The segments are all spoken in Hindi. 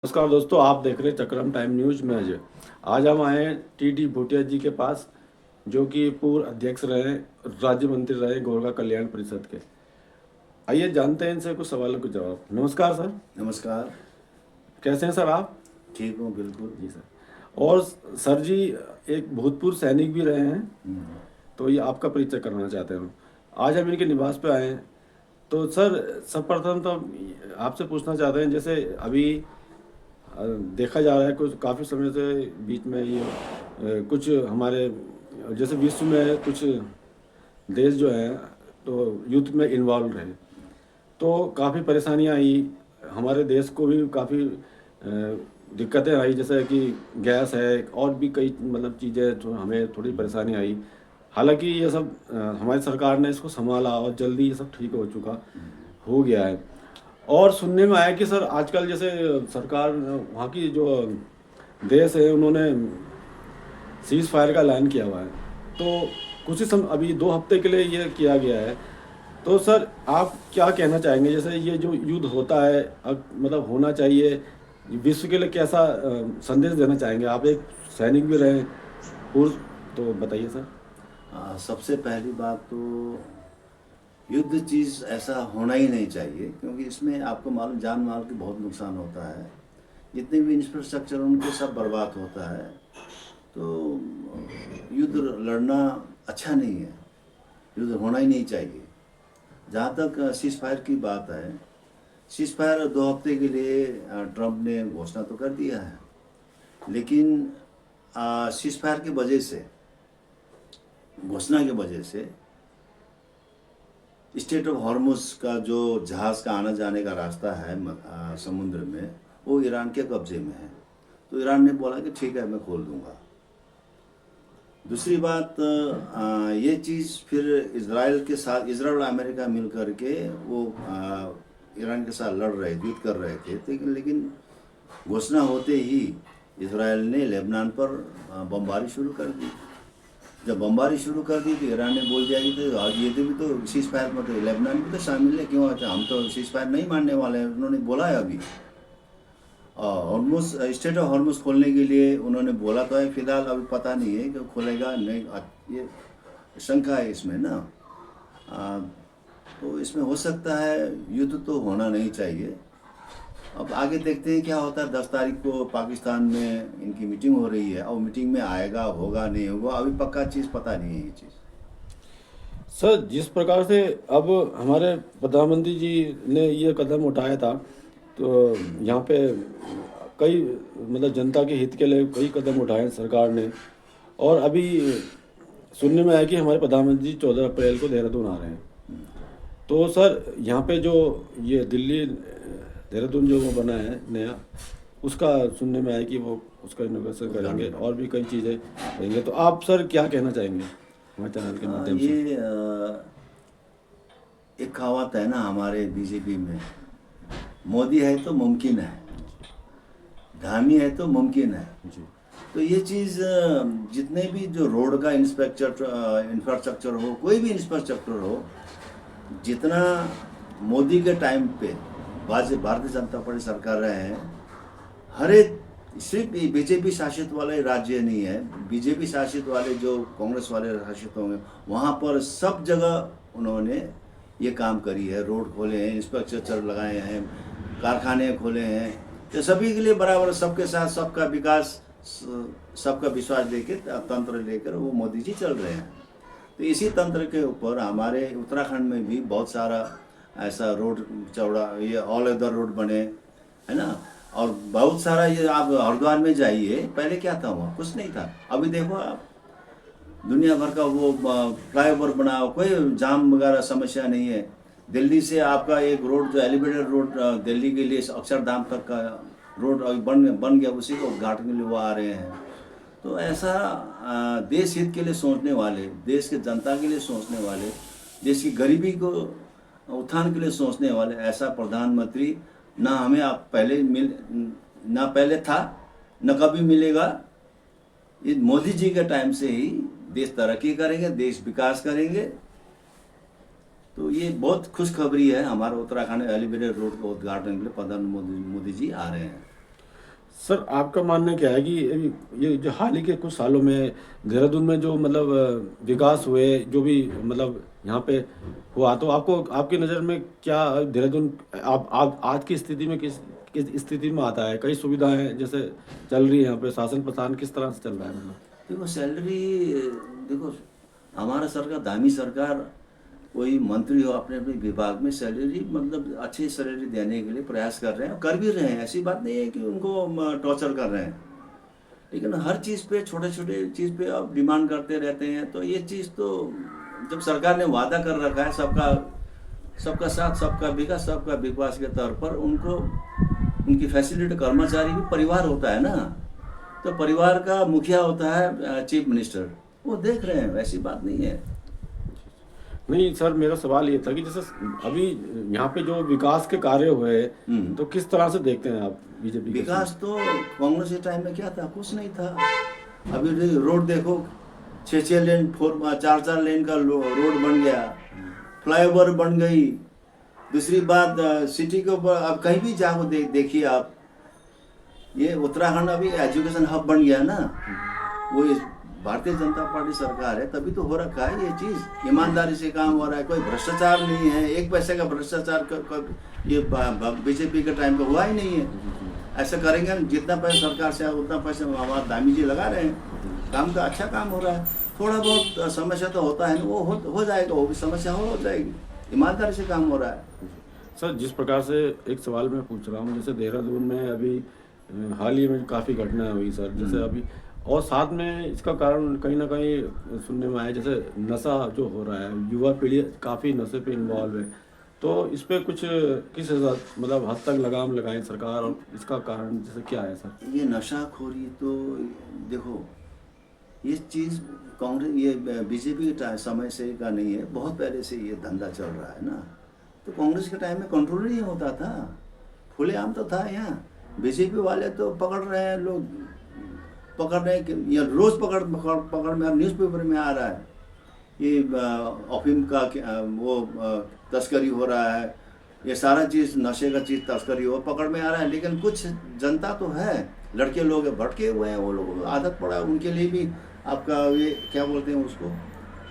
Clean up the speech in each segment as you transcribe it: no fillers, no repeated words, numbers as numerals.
नमस्कार दोस्तों, आप देख रहे हैं चक्रम टाइम न्यूज में अजय। आज हम आए हैं टी भूटिया जी के पास, जो कि पूर्व अध्यक्ष रहे, राज्य मंत्री रहे गोरखा कल्याण परिषद के। आइए जानते हैं इनसे कुछ सवालों के जवाब। नमस्कार सर। नमस्कार। कैसे हैं सर आप? ठीक हूँ बिल्कुल। जी सर। और सर जी एक भूतपूर्व सैनिक भी रहे हैं, तो ये आपका परिचय करना चाहते हैं हम। आज हम इनके निवास पे आए हैं। तो सर सर्वप्रथम तो आपसे पूछना चाहते हैं, जैसे अभी देखा जा रहा है कुछ काफ़ी समय से बीच में ये कुछ हमारे जैसे विश्व में कुछ देश जो हैं तो युद्ध में इन्वॉल्व रहे, तो काफ़ी परेशानियां आई। हमारे देश को भी काफ़ी दिक्कतें आई, जैसे कि गैस है और भी कई मतलब चीज़ें जो हमें थोड़ी परेशानी आई। हालांकि ये सब हमारी सरकार ने इसको संभाला और जल्दी ये सब ठीक हो गया है। और सुनने में आया कि सर आजकल जैसे सरकार वहाँ की जो देश है उन्होंने सीज फायर का ऐलान किया हुआ है, तो कुछ ही अभी 2 हफ्ते के लिए ये किया गया है। तो सर आप क्या कहना चाहेंगे, जैसे ये जो युद्ध होता है अब मतलब होना चाहिए, विश्व के लिए कैसा संदेश देना चाहेंगे? आप एक सैनिक भी रहे पूर्व, तो बताइए सर। सबसे पहली बात तो युद्ध चीज़ ऐसा होना ही नहीं चाहिए, क्योंकि इसमें आपको मालूम जान माल के बहुत नुकसान होता है। जितने भी इंफ्रास्ट्रक्चर उनके सब बर्बाद होता है। तो युद्ध लड़ना अच्छा नहीं है, युद्ध होना ही नहीं चाहिए। जहाँ तक सीज फायर की बात है, सीज फायर 2 हफ्ते के लिए ट्रंप ने घोषणा तो कर दिया है, लेकिन सीज फायर की वजह से, घोषणा की वजह से स्टेट ऑफ हॉर्मुज का जो जहाज़ का आना जाने का रास्ता है समुद्र में, वो ईरान के कब्जे में है। तो ईरान ने बोला कि ठीक है मैं खोल दूंगा। दूसरी बात, ये चीज़ फिर इजराइल के साथ, इजराइल और अमेरिका मिल कर के वो ईरान के साथ लड़ रहे, युद्ध कर रहे थे। लेकिन घोषणा होते ही इजराइल ने लेबनान पर बमबारी शुरू कर दी। जब बमबारी शुरू कर दी तो ईरान ने बोल दिया कि तो ये तो भी तो सीज फायर में, तो लेबनान भी तो शामिल है, क्यों हम तो सीज फायर नहीं मानने वाले हैं। उन्होंने बोला है अभी हॉर्मुज, स्टेट ऑफ हॉर्मुज खोलने के लिए उन्होंने बोला तो है, फिलहाल अभी पता नहीं है कि खोलेगा नहीं। ये शंका है इसमें ना। तो इसमें हो सकता है युद्ध तो होना नहीं चाहिए। अब आगे देखते हैं क्या होता है। 10 तारीख को पाकिस्तान में इनकी मीटिंग हो रही है, और मीटिंग में आएगा होगा नहीं होगा अभी पक्का चीज़ पता नहीं है ये चीज़। सर जिस प्रकार से अब हमारे प्रधानमंत्री जी ने ये कदम उठाया था, तो यहाँ पे कई मतलब जनता के हित के लिए कई कदम उठाए सरकार ने। और अभी सुनने में आया कि हमारे प्रधानमंत्री जी 14 अप्रैल को देहरादून आ रहे हैं। तो सर यहाँ पे जो ये दिल्ली देहरादून जो वो बना है नया, उसका सुनने में आया कि वो उसका इनोवेशन करेंगे और भी कई चीज़ें करेंगे। तो आप सर क्या कहना चाहेंगे हमारे चैनल के माध्यम से? ये एक कहावत है ना हमारे बीजेपी में, मोदी है तो मुमकिन है, धामी है तो मुमकिन है। जी तो ये चीज़ जितने भी जो रोड का इंफ्रास्ट्रक्चर हो, कोई भी इंफ्रास्ट्रक्चर हो, जितना मोदी के टाइम पे भारतीय जनता पार्टी सरकार रहे हैं, हर एक, सिर्फ बीजेपी शासित वाले राज्य नहीं है, बीजेपी शासित वाले जो कांग्रेस वाले शासित होंगे वहाँ पर सब जगह उन्होंने ये काम करी है। रोड खोले हैं, इंफ्रास्ट्रक्चर लगाए हैं, कारखाने खोले हैं। तो सभी के लिए बराबर, सबके साथ सबका विकास, सबका विश्वास लेकर, तंत्र लेकर वो मोदी जी चल रहे हैं। तो इसी तंत्र के ऊपर हमारे उत्तराखंड में भी बहुत सारा ऐसा रोड चौड़ा, ये ऑल वेदर रोड बने, है ना। और बहुत सारा, ये आप हरिद्वार में जाइए, पहले क्या था वहाँ, कुछ नहीं था। अभी देखो आप, दुनिया भर का वो फ्लाईओवर बना, कोई जाम वगैरह समस्या नहीं है। दिल्ली से आपका एक रोड, जो एलिवेटेड रोड दिल्ली के लिए अक्षरधाम तक का रोड बन गया, उसी को उद्घाटन के लिए वो आ रहे हैं। तो ऐसा देश हित के लिए सोचने वाले, देश के जनता के लिए सोचने वाले, देश की गरीबी को उत्थान के लिए सोचने वाले ऐसा प्रधानमंत्री ना हमें आप पहले ना पहले था, न कभी मिलेगा। ये मोदी जी के टाइम से ही देश तरक्की करेंगे, देश विकास करेंगे। तो ये बहुत खुशखबरी है, हमारे उत्तराखंड एलिवेटेड रोड का उद्घाटन के लिए प्रधानमंत्री मोदी जी आ रहे हैं। सर आपका मानना क्या है कि ये जो हाल ही के कुछ सालों में देहरादून में जो मतलब विकास हुए जो भी मतलब यहाँ पे हुआ, तो आपको आपकी नज़र में क्या देहरादून आप आज की स्थिति में किस स्थिति में आता है? कई सुविधाएं जैसे चल रही है यहाँ पे, शासन प्रशासन किस तरह से चल रहा है मतलब? देखो सैलरी, देखो हमारा सरकार, दामी सरकार, कोई मंत्री हो अपने अपने विभाग में सैलरी मतलब अच्छी सैलरी देने के लिए प्रयास कर रहे हैं, कर भी रहे हैं। ऐसी बात नहीं है कि उनको टॉर्चर कर रहे हैं, लेकिन हर चीज़ पे, छोटे छोटे चीज़ पे आप डिमांड करते रहते हैं। तो ये चीज़ तो जब सरकार ने वादा कर रखा है सबका सबका साथ सबका विकास के तौर पर, उनको उनकी फैसिलिटी, कर्मचारी भी परिवार होता है ना, तो परिवार का मुखिया होता है चीफ मिनिस्टर, वो देख रहे हैं, ऐसी बात नहीं है। नहीं सर, मेरा सवाल ये था कि जैसे अभी यहाँ पे जो विकास के कार्य हुए, तो किस तरह से देखते हैं आप बीजेपी के? विकास तो कांग्रेस के टाइम में क्या था, कुछ नहीं था। अभी रोड देखो, 6 लेन 4 लेन का रोड बन गया, फ्लाईओवर बन गई। दूसरी बात, सिटी के ऊपर अब कहीं भी जाओ देखिए आप, ये उत्तराखंड अभी एजुकेशन हब बन गया ना, वो भारतीय जनता पार्टी सरकार है तभी तो हो रखा है ये चीज़। ईमानदारी से काम हो रहा है, कोई भ्रष्टाचार नहीं है, एक पैसे का भ्रष्टाचार ये बीजेपी के टाइम पे हुआ ही नहीं है। ऐसा करेंगे, जितना पैसा सरकार से उतना पैसा हमारे दामी जी लगा रहे हैं, काम का अच्छा काम हो रहा है। थोड़ा बहुत समस्या तो होता है ना, वो हो जाएगा, वो भी समस्या हो जाएगी, ईमानदारी से काम हो रहा है। सर जिस प्रकार से एक सवाल मैं पूछ रहा हूँ, जैसे देहरादून में अभी हाल ही में काफ़ी घटनाएं हुई सर, जैसे अभी, और साथ में इसका कारण कहीं ना कहीं सुनने में आया जैसे नशा जो हो रहा है, युवा पीढ़ी काफ़ी नशे पे इन्वॉल्व है, तो इस पे कुछ किस मतलब हद तक लगाम लगाएं सरकार, और इसका कारण जैसे क्या है सर? ये नशाखोरी तो देखो, ये चीज़ कांग्रेस, ये बीजेपी के समय से का नहीं है, बहुत पहले से ये धंधा चल रहा है ना। तो कांग्रेस के टाइम में कंट्रोल नहीं होता था, खुलेआम तो था। यहाँ बीजेपी वाले तो पकड़ रहे हैं, लोग पकड़ रहे हैं, या रोज़ पकड़ में, न्यूज़पेपर में आ रहा है ये अफीम का वो तस्करी हो रहा है, ये सारा चीज़ नशे का चीज़ तस्करी हो पकड़ में आ रहा है। लेकिन कुछ जनता तो है, लड़के लोग भटके हुए हैं, वो लोग आदत पड़ा है, उनके लिए भी आपका ये क्या बोलते हैं उसको,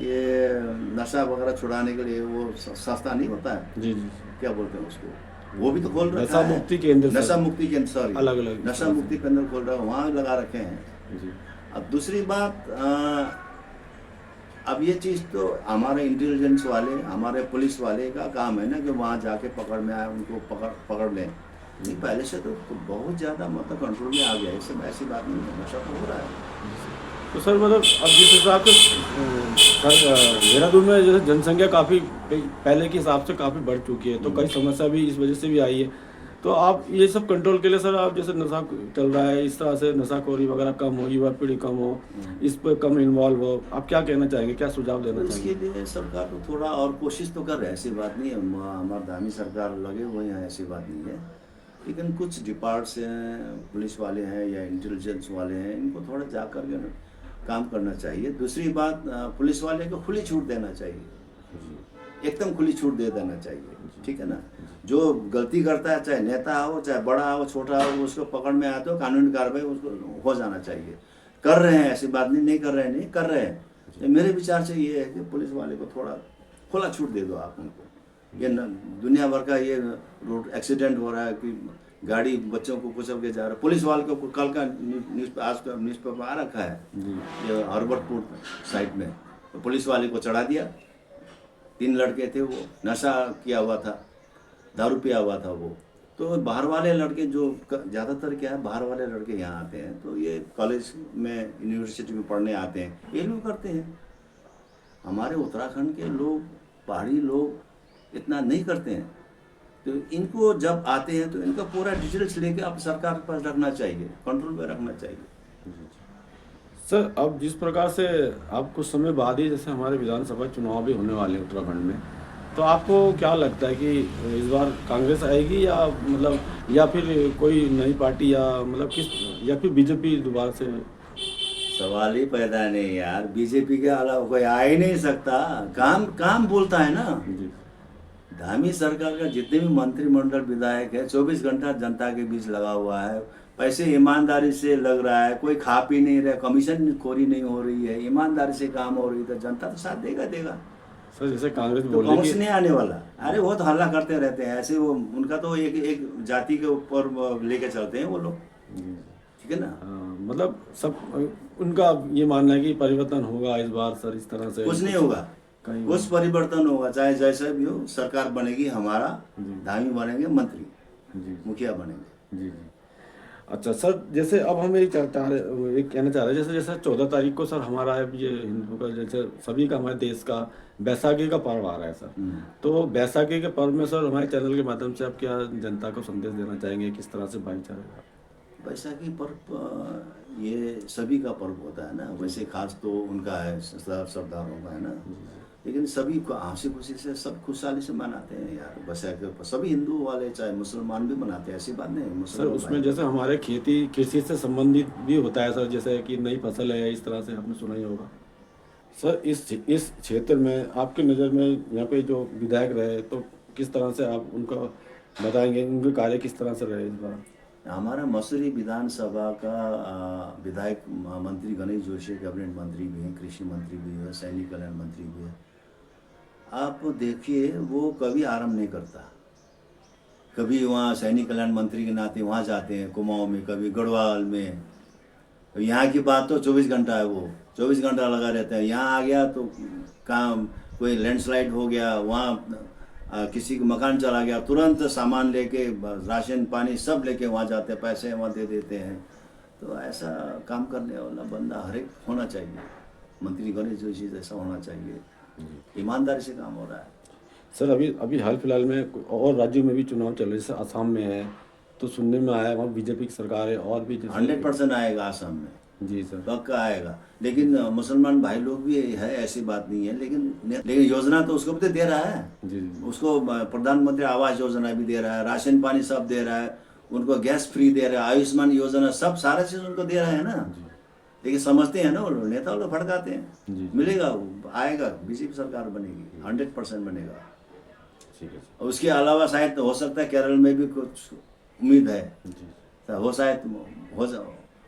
ये नशा वगैरह छुड़ाने के लिए वो सस्ता नहीं होता है, जी जी, क्या बोलते हैं उसको, वो भी तो खोल रखा नशा है। मुक्ति केंद्र, नशा मुक्ति केंद्र, सॉरी, अलग अलग नशा मुक्ति केंद्र खोल रहा है, वहाँ लगा रखे हैं जी। अब दूसरी बात, अब ये चीज़ तो हमारे इंटेलिजेंस वाले, हमारे पुलिस वाले का काम है ना कि वहाँ जाके पकड़ में आए, उनको पकड़ लें। नहीं, पहले से तो बहुत ज़्यादा मतलब कंट्रोल में आ गया है, सब ऐसी बात नहीं है, नशा तो हो रहा है। तो सर मतलब अब जिस हिसाब से सर देहरादून में जैसे जनसंख्या काफ़ी पहले के हिसाब से काफ़ी बढ़ चुकी है, तो कई समस्या भी इस वजह से भी आई है, तो आप ये सब कंट्रोल के लिए सर, आप जैसे नशा चल रहा है, इस तरह से नशाखोरी वगैरह कम हो, युवा पीढ़ी कम हो, इस पर कम इन्वॉल्व हो, आप क्या कहना चाहेंगे, क्या सुझाव देना तो चाहेंगे? इसके लिए सरकार तो थोड़ा और कोशिश तो कर रहे हैं, ऐसी बात नहीं है, हमारे दामी सरकार लगे हुए हैं, ऐसी बात नहीं है। लेकिन कुछ डिपार्ट्स हैं, पुलिस वाले हैं या इंटेलिजेंस वाले हैं, इनको थोड़ा जा कर के काम करना चाहिए। दूसरी बात, पुलिस वाले को खुली छूट देना चाहिए, एकदम खुली छूट दे देना चाहिए, ठीक है ना। जो गलती करता है, चाहे नेता हो, चाहे बड़ा हो, छोटा हो, उसको पकड़ में आते हो, कानूनी कार्रवाई उसको हो जाना चाहिए। कर रहे हैं, ऐसी बात नहीं, नहीं कर रहे हैं, नहीं कर रहे हैं। तो मेरे विचार से ये है कि पुलिस वाले को थोड़ा खुला छूट दे दो आप उनको। ये दुनिया भर का ये रोड एक्सीडेंट हो रहा है कि गाड़ी बच्चों को कुचल के जा रहा है, पुलिस वाले को कल का न्यूज़ पेपर आ रखा है ये हरबटपुर साइड में, तो पुलिस वाले को चढ़ा दिया, 3 लड़के थे, वो नशा किया हुआ था, दारू पिया हुआ था वो। तो बाहर वाले लड़के जो ज़्यादातर क्या है, बाहर वाले लड़के यहाँ आते हैं, तो ये कॉलेज में, यूनिवर्सिटी में पढ़ने आते हैं, ये लोग करते हैं। हमारे उत्तराखंड के लोग, पहाड़ी लोग इतना नहीं करते हैं। तो इनको जब आते हैं तो इनका पूरा डिटेल्स लेके आप सरकार के पास रखना चाहिए, कंट्रोल में रखना चाहिए। सर अब जिस प्रकार से अब कुछ समय बाद ही जैसे हमारे विधानसभा चुनाव भी होने वाले हैं उत्तराखंड में, तो आपको क्या लगता है कि इस बार कांग्रेस आएगी, या मतलब, या फिर कोई नई पार्टी, या मतलब किस, या फिर बीजेपी दोबारा से? सवाल ही पैदा नहीं यार, बीजेपी के अलावा कोई आ ही नहीं सकता। काम बोलता है ना। जी धामी सरकार का जितने भी मंत्रिमंडल, विधायक है, 24 घंटा जनता के बीच लगा हुआ है, पैसे ईमानदारी से लग रहा है, कोई खा पी नहीं रहा, कमीशन खोरी नहीं हो रही है, ईमानदारी से काम हो रही है, तो जनता तो साथ देगा देगा। सर जैसे कांग्रेस तो बोल रही कांग्रेस है नहीं आने वाला। अरे वो तो हल्ला करते रहते हैं ऐसे, वो उनका तो एक जाति के ऊपर लेके चलते हैं वो लोग, ठीक है ना। हाँ, मतलब सब उनका ये मानना है कि परिवर्तन होगा इस बार सर, इस तरह से कुछ नहीं होगा, कहीं कुछ परिवर्तन होगा, चाहे जैसा भी हो, सरकार बनेगी, हमारा जी। धामी बनेंगे, मंत्री जी मुखिया बनेंगे। जी जी। अच्छा सर, जैसे अब हम ये कहना चाह रहे हैं, जैसे जैसे 14 तारीख को सर हमारा ये हिंदू का, जैसे सभी का, हमारे देश का बैसाखी का पर्व आ रहा है सर। तो बैसाखी के पर्व में सर हमारे चैनल के माध्यम से आप क्या जनता को संदेश देना चाहेंगे, किस तरह से भाईचारे का? बैसाखी पर्व ये सभी का पर्व होता है ना, वैसे खास तो उनका है, सरदारों का है ना, लेकिन सभी को हंसी खुशी से, सब खुशहाली से मनाते हैं यार बैसाखी। सभी हिंदू वाले चाहे मुसलमान भी मनाते हैं, ऐसी बात नहीं। सर मुसलमान उसमें जैसे हमारे कृषि से संबंधित भी होता है सर, जैसे कि नई फसल है, इस तरह से आपने सुना ही होगा सर। इस क्षेत्र में आपकी नज़र में यहाँ पे जो विधायक रहे, तो किस तरह से आप उनका बताएंगे, उनके कार्य किस तरह से रहे इस बार? हमारा मसूरी विधानसभा का विधायक मंत्री गणेश जोशी कैबिनेट मंत्री भी हैं, कृषि मंत्री भी है, सैनिक कल्याण मंत्री भी है। आप देखिए वो कभी आराम नहीं करता, कभी वहाँ सैनिक कल्याण मंत्री के नाते वहाँ जाते हैं कुमाऊँ में, कभी गढ़वाल में। यहाँ की बात तो 24 घंटा है, वो 24 घंटा लगा रहता है। यहाँ आ गया तो काम, कोई लैंडस्लाइड हो गया वहाँ, किसी का मकान चला गया, तुरंत सामान लेके, राशन पानी सब लेके वहाँ जाते हैं, पैसे वहाँ दे देते हैं। तो ऐसा काम करने वाला बंदा हर एक होना चाहिए, मंत्री गणेश जोशी जैसा होना चाहिए, ईमानदारी से काम हो रहा है। सर अभी अभी हाल फिलहाल में और राज्यों में भी चुनाव चल रहे हैं, जैसे असम में है, तो सुनने में आया वहाँ बीजेपी की सरकार है, और भी 100% आएगा असम में, जी सर पक्का आएगा। लेकिन मुसलमान भाई लोग भी है, ऐसी बात नहीं है, लेकिन योजना तो उसको भी तो दे रहा है। जी जी उसको प्रधानमंत्री आवास योजना भी दे रहा है, राशन पानी सब दे रहा है, उनको गैस फ्री दे रहा है, आयुष्मान योजना, सब सारा चीज़ उनको दे रहा है ना। लेकिन समझते हैं ना वो नेता लोग, भड़काते हैं। जी। मिलेगा, आएगा, बीजेपी सरकार बनेगी, 100% बनेगा। ठीक है सर। और उसके अलावा शायद हो सकता है केरल में भी कुछ उम्मीद है, जी तो हो शायद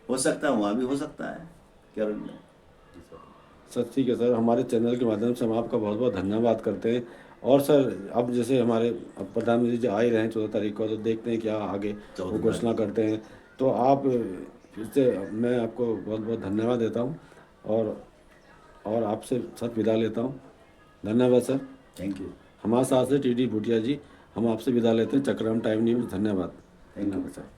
हो सकता है, वहाँ भी हो सकता है केरल में। सर ठीक है सर, हमारे चैनल के माध्यम से हम आपका बहुत बहुत धन्यवाद करते हैं। और सर अब जैसे हमारे प्रधानमंत्री जी आ ही रहे हैं 14 तारीख को, तो देखते हैं क्या आगे वो घोषणा करते हैं। तो आप फिर से, मैं आपको बहुत बहुत धन्यवाद देता हूँ, और आपसे सर विदा लेता हूँ। धन्यवाद सर। Thank you. हमारे साथ से टी डी भूटिया जी, हम आपसे विदा लेते हैं। चक्रम टाइम न्यूज़, धन्यवाद। Thank you sir.